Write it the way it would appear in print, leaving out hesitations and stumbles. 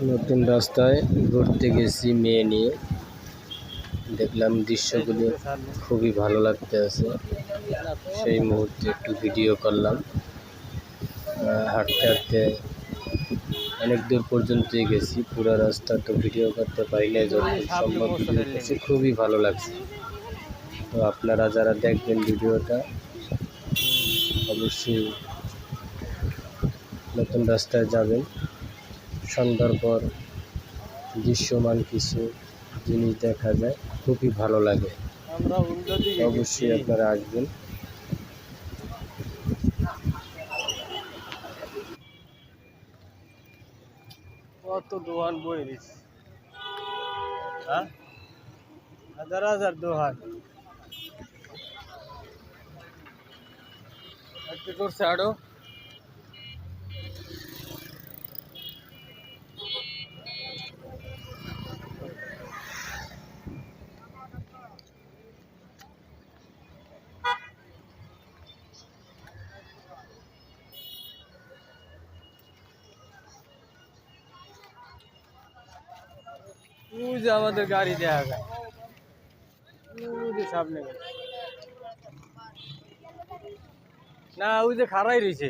নতুন রাস্তায় ঘুরতে গেছি মেয়ে নিয়ে, দেখলাম দৃশ্যগুলো খুবই ভালো লাগতে আছে। সেই মুহূর্তে একটু ভিডিও করলাম। হাঁটতে হাঁটতে অনেক দূর পর্যন্তই গেছি, পুরো রাস্তা তো ভিডিও করতে পারি না, যতটুকু সম্ভব ভিডিও করছি। খুবই ভালো লাগছে। তো আপনারা যারা দেখবেন ভিডিওটা, অবশ্যই নতুন রাস্তায় যাবেন। সন্ধ্যার পর দৃশ্যমান কিছু জিনিস দেখা যায়, খুবই ভালো লাগে। অবশ্যই আপনারা আসবেন। কত দোকান বই দিচ্ছে, হ্যাঁ, হাজার হাজার দোকান করছে আরো। ওই যে আমাদের গাড়ি দেখা যায়, ওই যে সামনে না, ওই যে খাড়াই রয়েছে।